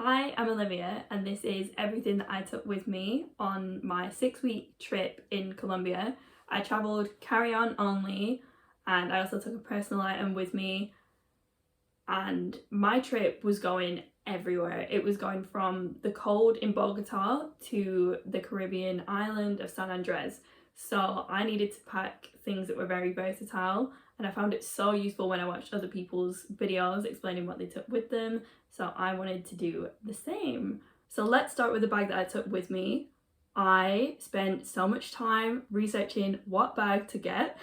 Hi, I'm Olivia and this is everything that I took with me on my 6-week trip in Colombia. I travelled carry-on only and I also took a personal item with me, and my trip was going everywhere. It was going from the cold in Bogotá to the Caribbean island of San Andrés. So I needed to pack things that were very versatile, and I found it so useful when I watched other people's videos explaining what they took with them. So I wanted to do the same. So let's start with the bag that I took with me. I spent so much time researching what bag to get,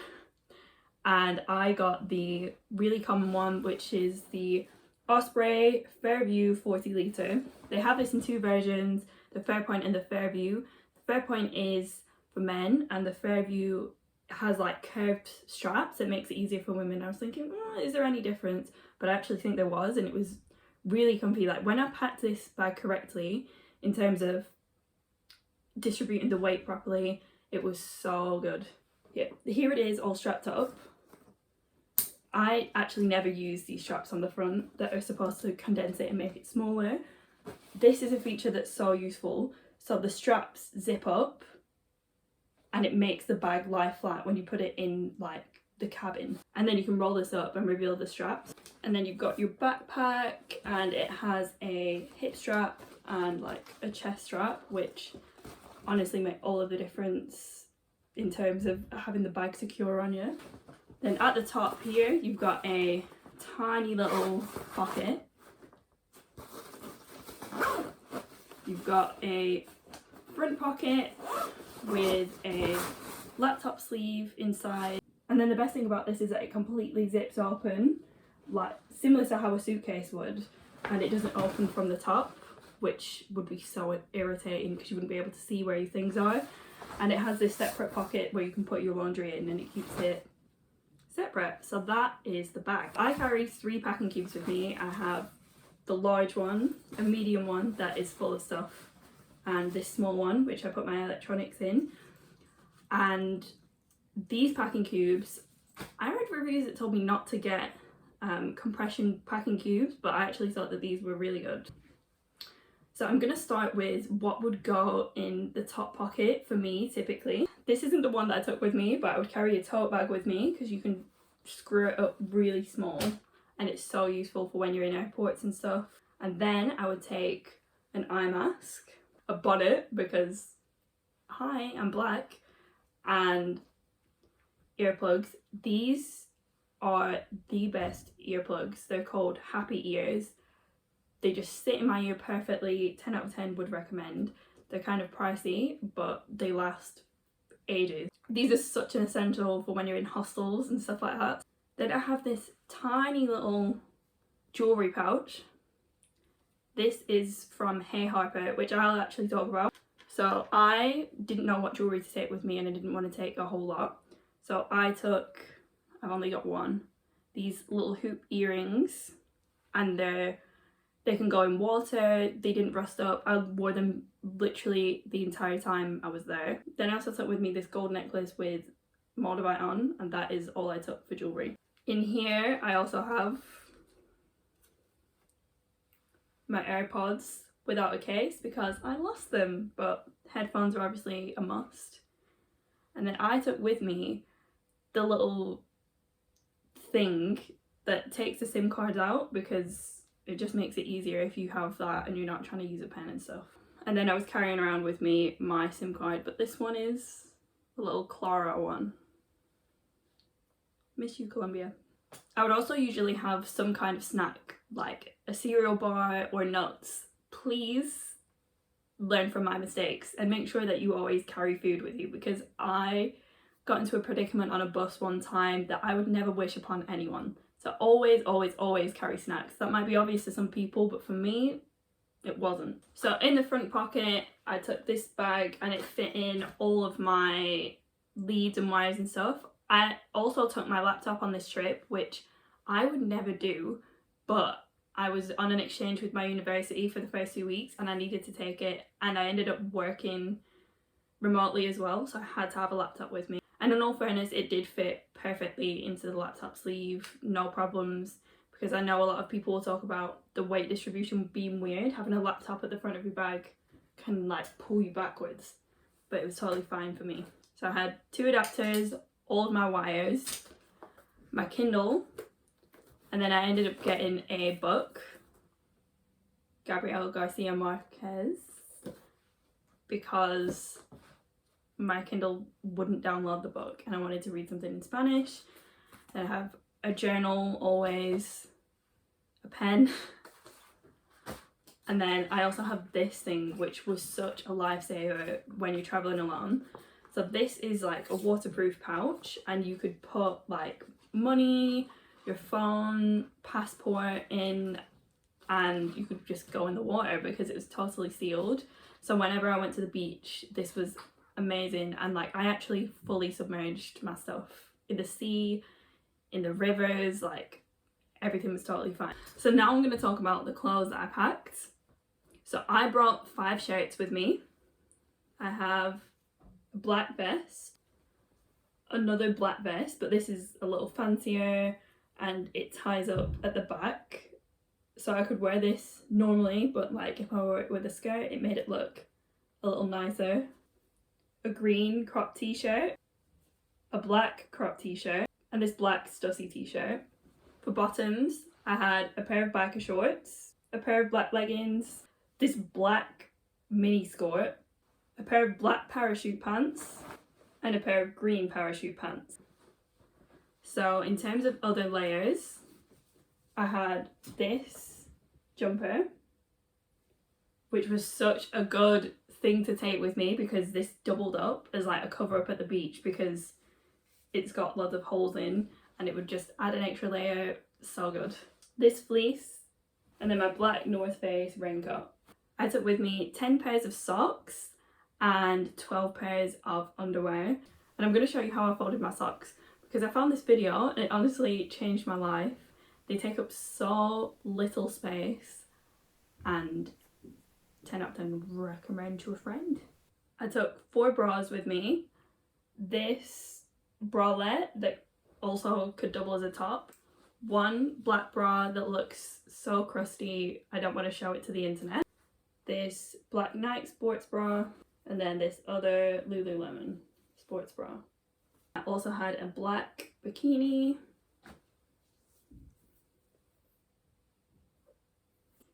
and I got the really common one, which is the Osprey Fairview 40 litre. They have this in two versions, the Fairpoint and the Fairview. The Fairpoint is for men and the Fairview has like curved straps that makes it easier for women. I was thinking, is there any difference? But I actually think there was, and it was really comfy. Like when I packed this bag correctly in terms of distributing the weight properly, it was so good. Yeah, here it is all strapped up. I actually never use these straps on the front that are supposed to condense it and make it smaller. This is a feature that's so useful. So the straps zip up and it makes the bag lie flat when you put it in like the cabin. And then you can roll this up and reveal the straps. And then you've got your backpack, and it has a hip strap and like a chest strap, which honestly make all of the difference in terms of having the bag secure on you. Then at the top here, you've got a tiny little pocket. You've got a front pocket with a laptop sleeve inside. And then the best thing about this is that it completely zips open, like similar to how a suitcase would, and it doesn't open from the top, which would be so irritating because you wouldn't be able to see where your things are. And it has this separate pocket where you can put your laundry in, and it keeps it separate. So that is the bag. I carry 3 packing cubes with me. I have the large one, a medium one that is full of stuff, and this small one which I put my electronics in. And these packing cubes, I read reviews that told me not to get compression packing cubes, but I actually thought that these were really good. So I'm going to start with what would go in the top pocket for me typically. This isn't the one that I took with me, but I would carry a tote bag with me because you can screw it up really small, and it's so useful for when you're in airports and stuff. And then I would take an eye mask, a bonnet because hi, I'm black, and earplugs. These are the best earplugs. They're called Happy Ears. They just sit in my ear perfectly. 10 out of 10 would recommend. They're kind of pricey, but they last ages. These are such an essential for when you're in hostels and stuff like that. Then I have this tiny little jewellery pouch. This is from Hey Harper, which I'll actually talk about. So I didn't know what jewellery to take with me, and I didn't want to take a whole lot. So I've only got one, these little hoop earrings, and they can go in water. They didn't rust up. I wore them literally the entire time I was there. Then I also took with me this gold necklace with Moldavite on, and that is all I took for jewellery. In here I also have my AirPods without a case because I lost them, but headphones are obviously a must. And then I took with me the little thing that takes the SIM cards out because it just makes it easier if you have that and you're not trying to use a pen and stuff. And then I was carrying around with me my SIM card, but this one is a little Clara one. Miss you, Colombia. I would also usually have some kind of snack, like a cereal bar or nuts. Please learn from my mistakes and make sure that you always carry food with you, because I got into a predicament on a bus one time that I would never wish upon anyone. So always, always, always carry snacks. That might be obvious to some people, but for me, it wasn't. So in the front pocket, I took this bag and it fit in all of my leads and wires and stuff. I also took my laptop on this trip, which I would never do, but I was on an exchange with my university for the first 2 weeks and I needed to take it, and I ended up working remotely as well, so I had to have a laptop with me. And in all fairness, it did fit perfectly into the laptop sleeve, no problems, because I know a lot of people will talk about the weight distribution being weird. Having a laptop at the front of your bag can like pull you backwards, but it was totally fine for me. So I had 2 adapters, all of my wires, my Kindle, and then I ended up getting a book, Gabriel Garcia Marquez, because my Kindle wouldn't download the book and I wanted to read something in Spanish. Then I have a journal always, a pen, and then I also have this thing which was such a lifesaver when you're traveling alone. So this is like a waterproof pouch, and you could put like money, your phone, passport in, and you could just go in the water because it was totally sealed. So whenever I went to the beach, this was amazing, and like I actually fully submerged my stuff in the sea, in the rivers, like everything was totally fine. So now I'm going to talk about the clothes that I packed. So I brought 5 shirts with me. I have a black vest, another black vest, but this is a little fancier and it ties up at the back. So I could wear this normally, but like if I wore it with a skirt, it made it look a little nicer. A green crop t-shirt, a black crop t-shirt, and this black Stussy t-shirt. For bottoms, I had a pair of biker shorts, a pair of black leggings, this black mini skirt, a pair of black parachute pants, and a pair of green parachute pants. So in terms of other layers, I had this jumper, which was such a good thing to take with me because this doubled up as like a cover up at the beach because it's got lots of holes in, and it would just add an extra layer. So good. This fleece, and then my black North Face raincoat. I took with me 10 pairs of socks and 12 pairs of underwear, and I'm going to show you how I folded my socks because I found this video and it honestly changed my life. They take up so little space, and 10 out of 10 recommend to a friend. I took 4 bras with me. This bralette that also could double as a top. 1 black bra that looks so crusty I don't want to show it to the internet. This black Nike sports bra, and then this other Lululemon sports bra. I also had a black bikini.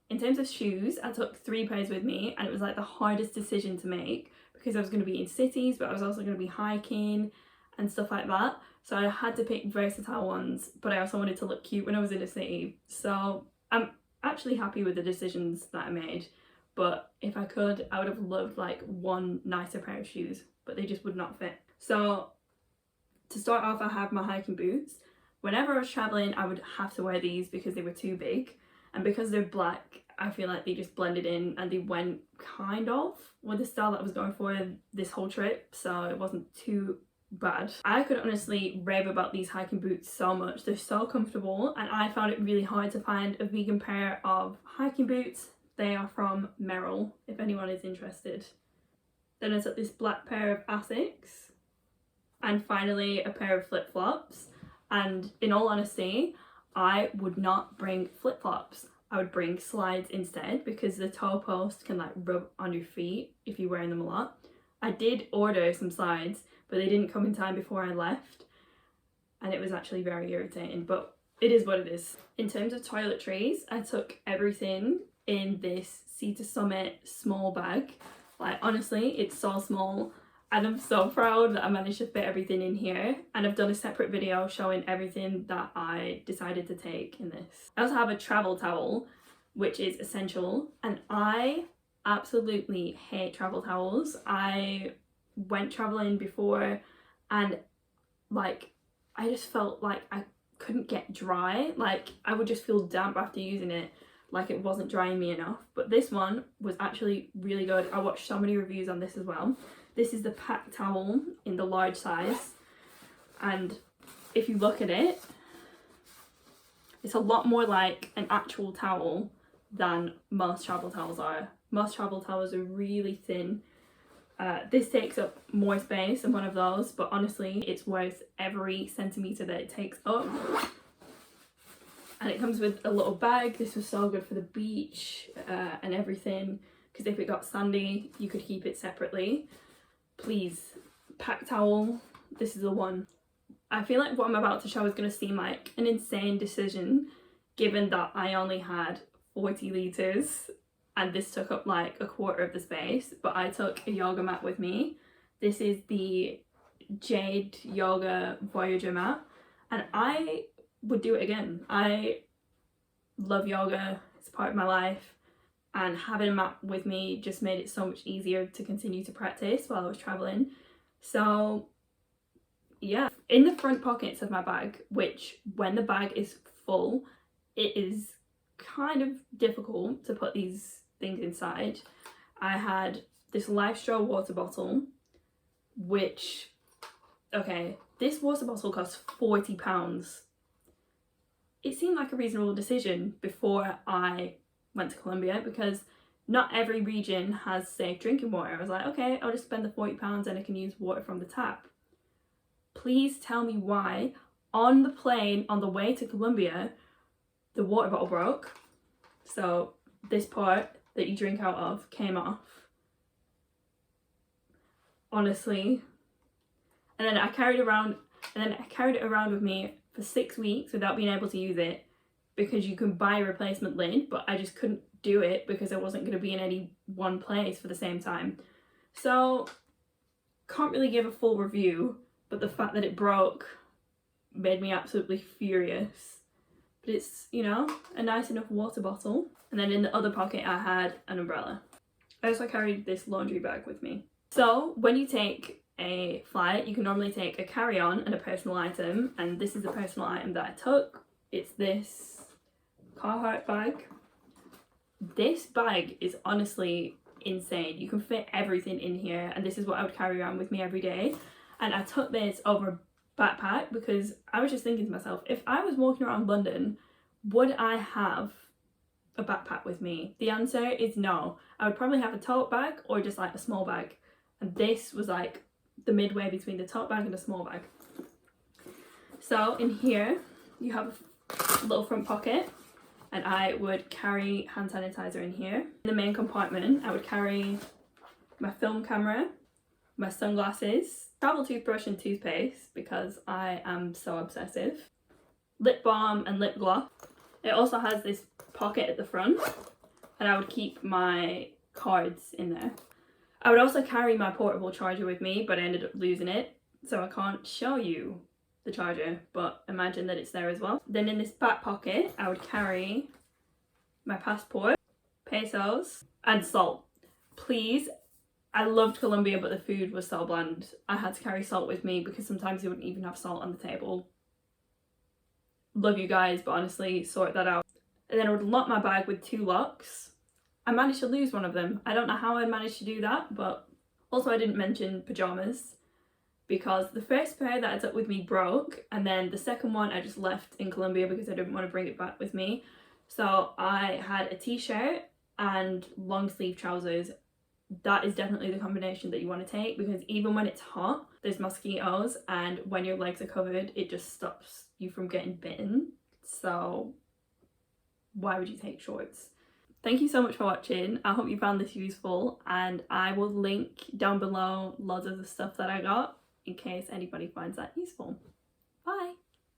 In terms of shoes, I took 3 pairs with me, and it was like the hardest decision to make because I was going to be in cities, but I was also going to be hiking and stuff like that. So I had to pick versatile ones, but I also wanted to look cute when I was in a city. So I'm actually happy with the decisions that I made, but if I could, I would have loved like 1 nicer pair of shoes, but they just would not fit. So to start off, I have my hiking boots. Whenever I was traveling, I would have to wear these because they were too big. And because they're black, I feel like they just blended in and they went kind of with the style that I was going for this whole trip, so it wasn't too bad. I could honestly rave about these hiking boots so much. They're so comfortable, and I found it really hard to find a vegan pair of hiking boots. They are from Merrell, if anyone is interested. Then I took this black pair of Asics, and finally a pair of flip-flops. And in all honesty, I would not bring flip-flops. I would bring slides instead because the toe post can like rub on your feet if you're wearing them a lot. I did order some slides, but they didn't come in time before I left, and it was actually very irritating, but it is what it is. In terms of toiletries, I took everything in this Sea to Summit small bag. Like honestly, it's so small, and I'm so proud that I managed to fit everything in here, and I've done a separate video showing everything that I decided to take in this. I also have a travel towel, which is essential, and I absolutely hate travel towels. I went traveling before, and like I just felt like I couldn't get dry. Like I would just feel damp after using it, like it wasn't drying me enough. But this one was actually really good. I watched so many reviews on this as well. This is the pack towel in the large size, and if you look at it, it's a lot more like an actual towel than most travel towels are. Most travel towels are really thin. This takes up more space than one of those, but honestly it's worth every centimetre that it takes up. And it comes with a little bag. This was so good for the beach and everything, because if it got sandy you could keep it separately. Please, pack towel, this is the one. I feel like what I'm about to show is going to seem like an insane decision given that I only had 40 litres and this took up like a quarter of the space, but I took a yoga mat with me. This is the Jade Yoga Voyager mat and I would do it again. I love yoga, it's part of my life, and having a mat with me just made it so much easier to continue to practice while I was travelling. So yeah, in the front pockets of my bag, which when the bag is full it is kind of difficult to put these things inside, I had this LifeStraw water bottle, which, okay, this water bottle cost £40. It seemed like a reasonable decision before I went to Colombia because not every region has safe drinking water. I was like, okay, I'll just spend the £40 and I can use water from the tap. Please tell me why on the plane on the way to Colombia the water bottle broke. So this part that you drink out of came off. Honestly. And then I carried it around with me for 6 weeks without being able to use it, because you can buy a replacement lid, but I just couldn't do it because I wasn't going to be in any one place for the same time. So can't really give a full review, but the fact that it broke made me absolutely furious. But it's, you know, a nice enough water bottle. And then in the other pocket I had an umbrella. I also carried this laundry bag with me. So when you take a flight, you can normally take a carry-on and a personal item, and this is the personal item that I took. It's this Carhartt bag. This bag is honestly insane. You can fit everything in here, and this is what I would carry around with me every day. And I took this over a backpack because I was just thinking to myself, if I was walking around London, would I have a backpack with me? The answer is no. I would probably have a tote bag or just like a small bag, and this was like the midway between the tote bag and a small bag. So in here you have a little front pocket, and I would carry hand sanitizer in here. In the main compartment I would carry my film camera, my sunglasses, travel toothbrush and toothpaste because I am so obsessive, lip balm and lip gloss. It also has this pocket at the front and I would keep my cards in there. I would also carry my portable charger with me, but I ended up losing it, so I can't show you the charger, but imagine that it's there as well. Then in this back pocket I would carry my passport, pesos and salt. Please, I loved Colombia but the food was so bland. I had to carry salt with me because sometimes they wouldn't even have salt on the table. Love you guys, but honestly, sort that out. And then I would lock my bag with 2 locks. I managed to lose one of them. I don't know how I managed to do that, but also I didn't mention pyjamas because the first pair that I took with me broke, and then the second one I just left in Colombia because I didn't want to bring it back with me. So I had a t-shirt and long sleeve trousers. That is definitely the combination that you want to take because even when it's hot there's mosquitoes, and when your legs are covered it just stops you from getting bitten. So why would you take shorts? Thank you so much for watching. I hope you found this useful, and I will link down below loads of the stuff that I got in case anybody finds that useful. Bye!